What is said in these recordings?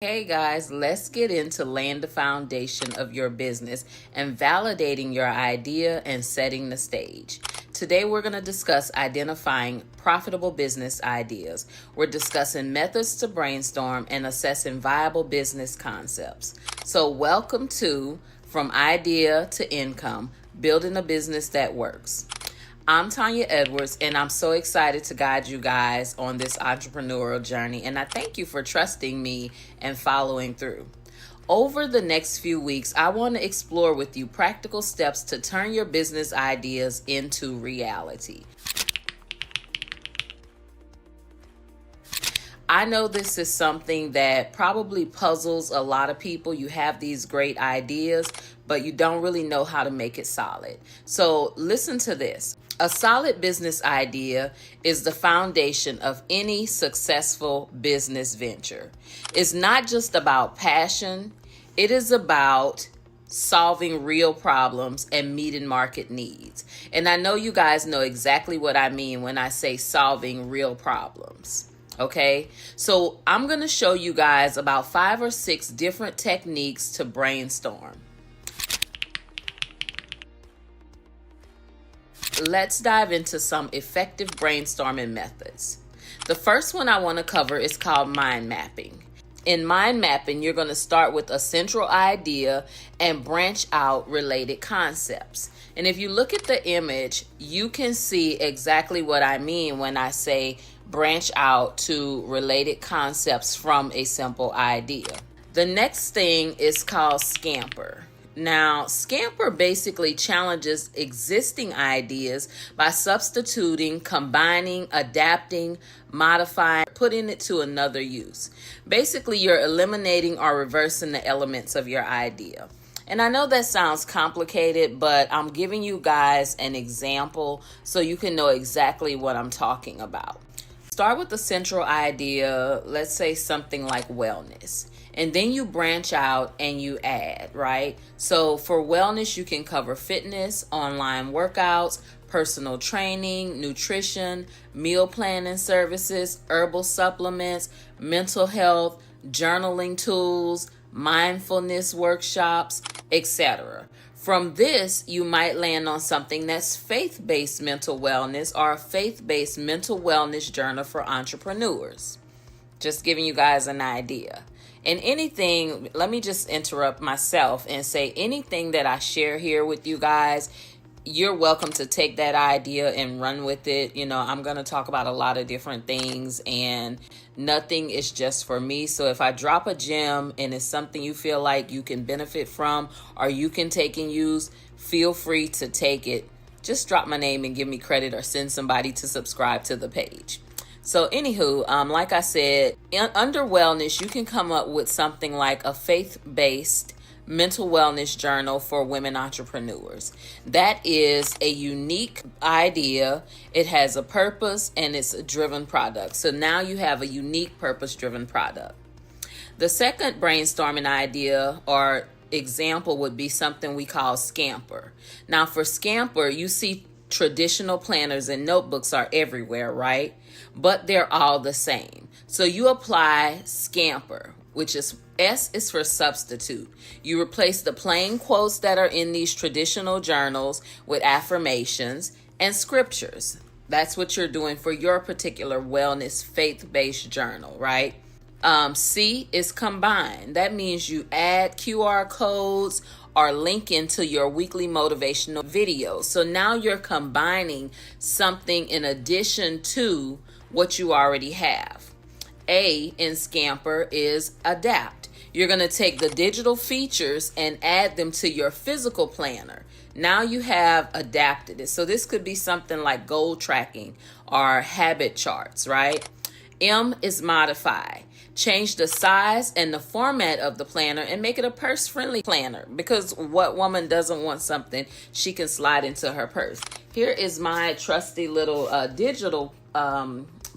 Hey guys, let's get into laying the foundation of your business and validating your idea and setting the stage. Today we're going to discuss identifying profitable business ideas. We're discussing methods to brainstorm and assessing viable business concepts. So welcome to From Idea to Income, Building a Business That Works. I'm Tanya Edwards, and I'm so excited to guide you guys on this entrepreneurial journey, and I thank you for trusting me and following through. Over the next few weeks, I want to explore with you practical steps to turn your business ideas into reality. I know this is something that probably puzzles a lot of people. You have these great ideas, but you don't really know how to make it solid. So listen to this. A solid business idea is the foundation of any successful business venture. It's not just about passion. It is about solving real problems and meeting market needs. And I know you guys know exactly what I mean when I say solving real problems. Okay, so I'm going to show you guys about 5 or 6 different techniques to brainstorm. Let's dive into some effective brainstorming methods. The first one I want to cover is called mind mapping. In mind mapping, you're going to start with a central idea and branch out related concepts. And if you look at the image, you can see exactly what I mean when I say branch out to related concepts from a simple idea. The next thing is called scamper. Now, scamper basically challenges existing ideas by substituting, combining, adapting, modifying, putting it to another use. Basically, you're eliminating or reversing the elements of your idea. And I know that sounds complicated, but I'm giving you guys an example so you can know exactly what I'm talking about. Start with the central idea, let's say something like wellness. And then you branch out and you add, right? So for wellness, you can cover fitness, online workouts, personal training, nutrition, meal planning services, herbal supplements, mental health, journaling tools, mindfulness workshops, etc. From this, you might land on something that's faith-based mental wellness or a faith-based mental wellness journal for entrepreneurs. Just giving you guys an idea. And anything, let me just interrupt myself and say anything that I share here with you guys, you're welcome to take that idea and run with it. You know, I'm going to talk about a lot of different things and nothing is just for me. So if I drop a gem and it's something you feel like you can benefit from or you can take and use, feel free to take it. Just drop my name and give me credit or send somebody to subscribe to the page. So anywho, like I said, under wellness, you can come up with something like a faith-based mental wellness journal for women entrepreneurs. That is a unique idea. It has a purpose and it's a driven product. So now you have a unique purpose-driven product. The second brainstorming idea or example would be something we call scamper. Now for scamper, you see traditional planners and notebooks are everywhere, right? But they're all the same. So you apply scamper, which is S is for substitute. You replace the plain quotes that are in these traditional journals with affirmations and scriptures. That's what you're doing for your particular wellness faith-based journal, right? C is combine. That means you add QR codes or link into your weekly motivational videos. So now you're combining something in addition to what you already have. A in scamper is adapt. You're going to take the digital features and add them to your physical planner. Now you have adapted it. So this could be something like goal tracking or habit charts, right? M is modify. Change the size and the format of the planner and make it a purse-friendly planner, because what woman doesn't want something she can slide into her purse? Here is my trusty little digital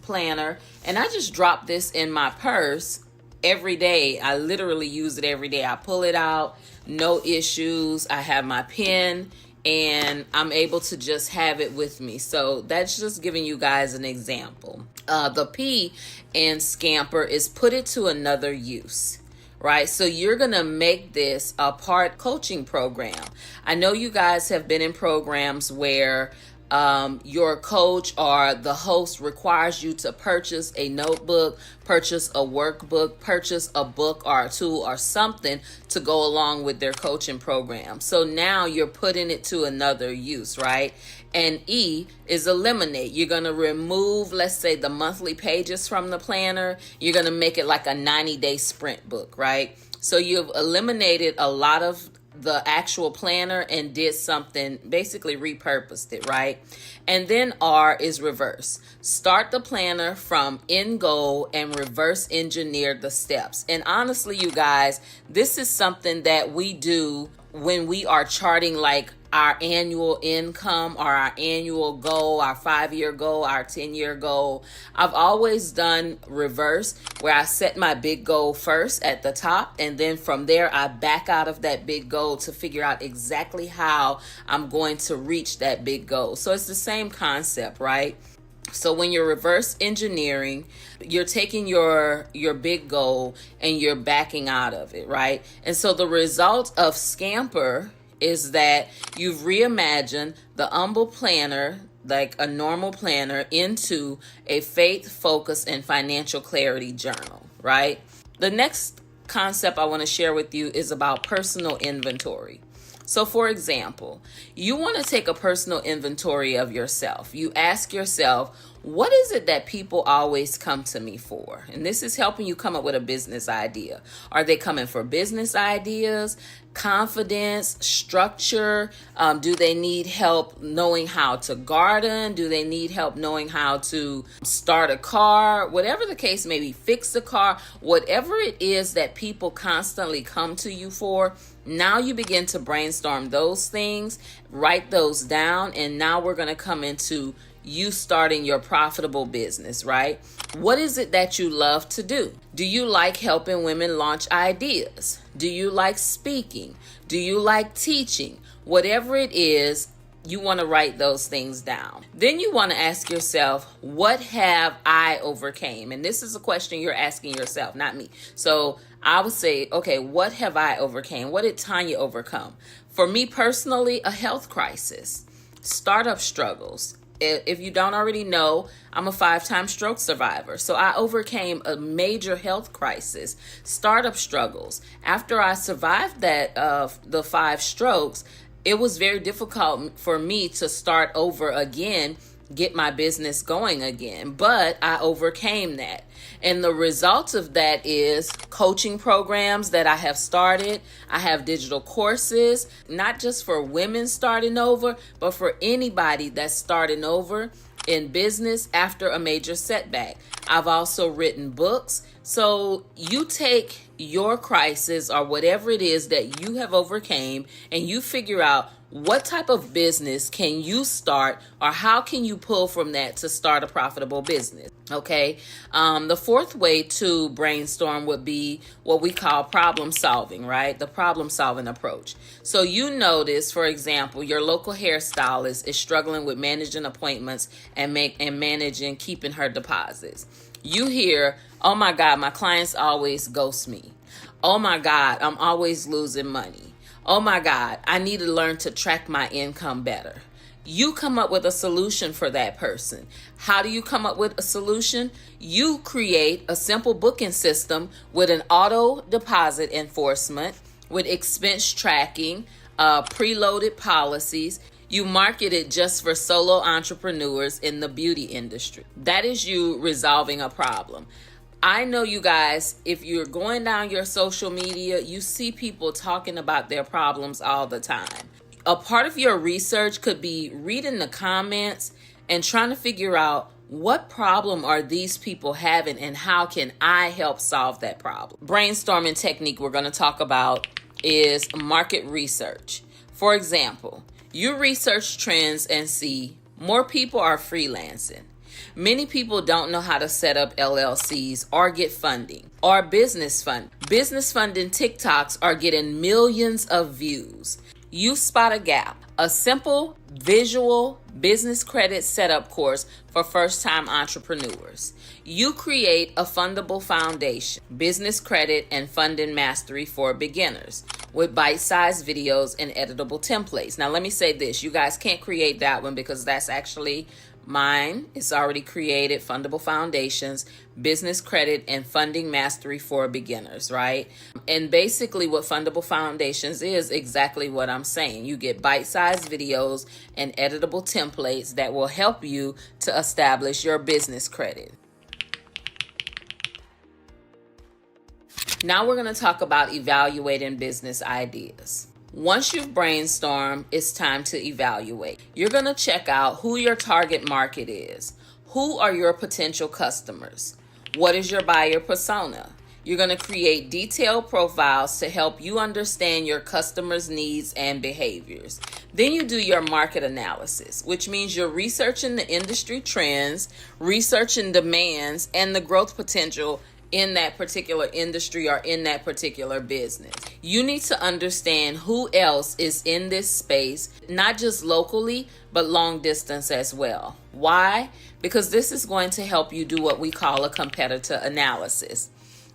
planner, and I just drop this in my purse every day. I literally use it every day. I pull it out, no issues. I have my pen and I'm able to just have it with me. So that's just giving you guys an example. The P in scamper is put it to another use. right? So you're going to make this a part coaching program. I know you guys have been in programs where your coach or the host requires you to purchase a notebook, purchase a workbook, purchase a book or a tool or something to go along with their coaching program. So now you're putting it to another use, right? And E is eliminate. You're going to remove, let's say, the monthly pages from the planner. You're going to make it like a 90-day sprint book, right? So you've eliminated a lot of the actual planner and did something, basically repurposed it, right? And then R is reverse. Start the planner from end goal and reverse engineer the steps. And honestly, you guys, this is something that we do when we are charting like our annual income or our annual goal, our 5-year goal, our 10-year goal. I've always done reverse, where I set my big goal first at the top, and then from there I back out of that big goal to figure out exactly how I'm going to reach that big goal. So it's the same concept, right? So when you're reverse engineering, you're taking your big goal and you're backing out of it, right? And so the result of Scamper is that you've reimagined the humble planner, like a normal planner, into a faith, focus, and financial clarity journal, right? The next concept I want to share with you is about personal inventory. So for example, you want to take a personal inventory of yourself. You ask yourself, what is it that people always come to me for? And this is helping you come up with a business idea. Are they coming for business ideas, confidence, structure? Do they need help knowing how to garden? Do they need help knowing how to start a car? Whatever the case may be, fix the car, whatever it is that people constantly come to you for. Now you begin to brainstorm those things, write those down, and now we're going to come into you starting your profitable business, right? What is it that you love to do? Do you like helping women launch ideas? Do you like speaking? Do you like teaching? Whatever it is, you want to write those things down. Then you want to ask yourself, what have I overcame? And this is a question you're asking yourself, not me. So I would say, okay, what have I overcame? What did Tanya overcome? For me personally, a health crisis, startup struggles. If you don't already know, I'm a 5-time stroke survivor. So I overcame a major health crisis, startup struggles. After I survived that, the 5 strokes, it was very difficult for me to start over again, get my business going again. But I overcame that. And the result of that is coaching programs that I have started. I have digital courses, not just for women starting over, but for anybody that's starting over in business after a major setback. I've also written books. So you take your crisis or whatever it is that you have overcame and you figure out what type of business can you start or how can you pull from that to start a profitable business, okay? The fourth way to brainstorm would be what we call problem solving, right? The problem solving approach. So you notice, for example, your local hairstylist is struggling with managing appointments and managing keeping her deposits. You hear, oh my God, my clients always ghost me. Oh my God, I'm always losing money. Oh my God, I need to learn to track my income better. You come up with a solution for that person. How do you come up with a solution? You create a simple booking system with an auto deposit enforcement, with expense tracking, preloaded policies. You market it just for solo entrepreneurs in the beauty industry. That is you resolving a problem. I know you guys, if you're going down your social media, you see people talking about their problems all the time. A part of your research could be reading the comments and trying to figure out what problem are these people having and how can I help solve that problem. Brainstorming technique we're going to talk about is market research. For example, you research trends and see more people are freelancing. Many people don't know how to set up LLCs or get funding or business fund. Business funding TikToks are getting millions of views. You spot a gap. a simple visual business credit setup course for first-time entrepreneurs. You create a fundable foundation, business credit and funding mastery for beginners with bite-sized videos and editable templates. Now, let me say this. You guys can't create that one because that's actually mine. It's already created. Fundable Foundations, Business Credit, and Funding Mastery for Beginners, right? And basically what Fundable Foundations is exactly what I'm saying. You get bite-sized videos and editable templates that will help you to establish your business credit. Now we're going to talk about evaluating business ideas. Once you've brainstormed, it's time to evaluate. You're going to check out who your target market is. Who are your potential customers? What is your buyer persona? You're going to create detailed profiles to help you understand your customers' needs and behaviors. Then you do your market analysis, which means you're researching the industry trends, researching demands, and the growth potential in that particular industry or in that particular business. You need to understand who else is in this space, not just locally, but long distance as well. Why? Because this is going to help you do what we call a competitor analysis.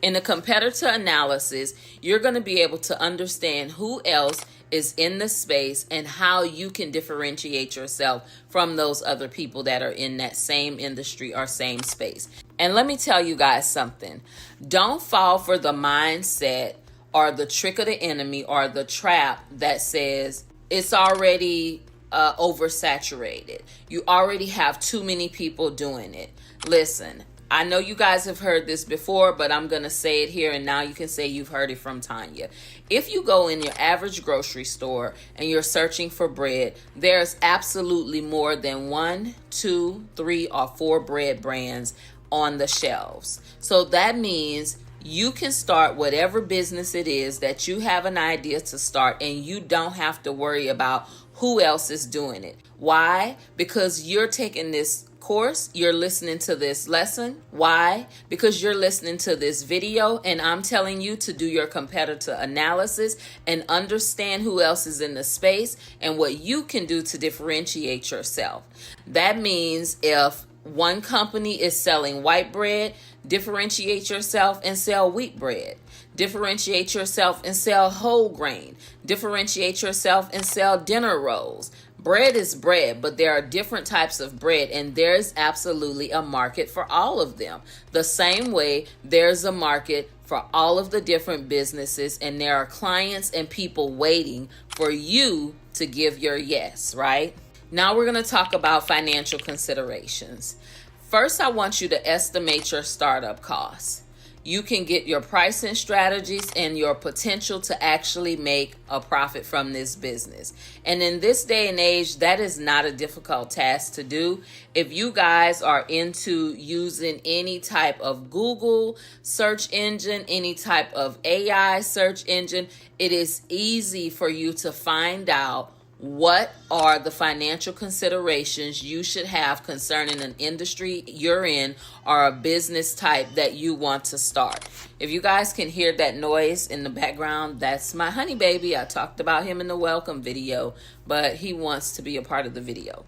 In a competitor analysis, you're going to be able to understand who else is in the space and how you can differentiate yourself from those other people that are in that same industry or same space. And let me tell you guys something. Don't fall for the mindset or the trick of the enemy or the trap that says it's already oversaturated. You already have too many people doing it. Listen, I know you guys have heard this before, but I'm going to say it here, and now you can say you've heard it from Tanya. If you go in your average grocery store and you're searching for bread, there's absolutely more than 1, 2, 3, or 4 bread brands on the shelves. So that means you can start whatever business it is that you have an idea to start, and you don't have to worry about who else is doing it. Why? Because you're taking this course, you're listening to this lesson. Why? Because you're listening to this video, and I'm telling you to do your competitor analysis and understand who else is in the space and what you can do to differentiate yourself. That means if one company is selling white bread, differentiate yourself and sell wheat bread. Differentiate yourself and sell whole grain. Differentiate yourself and sell dinner rolls. Bread is bread, but there are different types of bread, and there's absolutely a market for all of them. The same way there's a market for all of the different businesses, and there are clients and people waiting for you to give your yes, right? Now we're going to talk about financial considerations. First, I want you to estimate your startup costs. You can get your pricing strategies and your potential to actually make a profit from this business. And in this day and age, that is not a difficult task to do. If you guys are into using any type of Google search engine, any type of AI search engine, it is easy for you to find out what are the financial considerations you should have concerning an industry you're in or a business type that you want to start. If you guys can hear that noise in the background, that's my honey baby. I talked about him in the welcome video, but he wants to be a part of the video.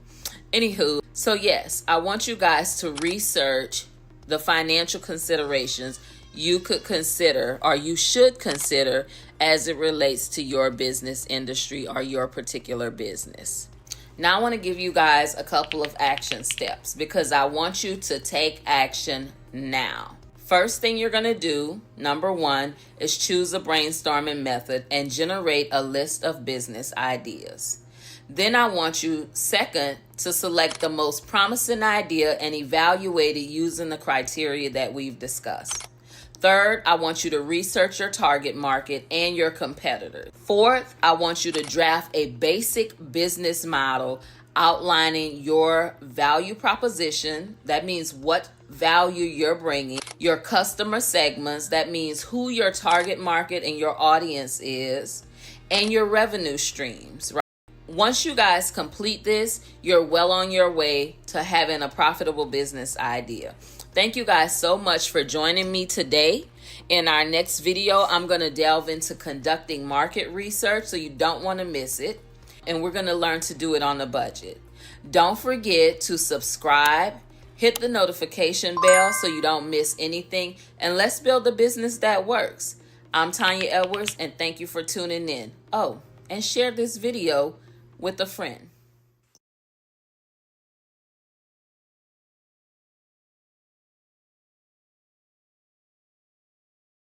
Anywho, so yes, I want you guys to research the financial considerations you could consider or you should consider as it relates to your business industry or your particular business. Now I want to give you guys a couple of action steps because I want you to take action now. First thing you're going to do, number 1, is choose a brainstorming method and generate a list of business ideas. Then I want you, second, to select the most promising idea and evaluate it using the criteria that we've discussed. Third, I want you to research your target market and your competitors. Fourth, I want you to draft a basic business model outlining your value proposition. That means what value you're bringing. Your customer segments. That means who your target market and your audience is. And your revenue streams, right? Once you guys complete this, you're well on your way to having a profitable business idea. Thank you guys so much for joining me today. In our next video, I'm going to delve into conducting market research, so you don't want to miss it. and we're going to learn to do it on a budget. Don't forget to subscribe, hit the notification bell so you don't miss anything, and let's build a business that works. I'm Tanya Edwards, and thank you for tuning in. Oh, and share this video with a friend.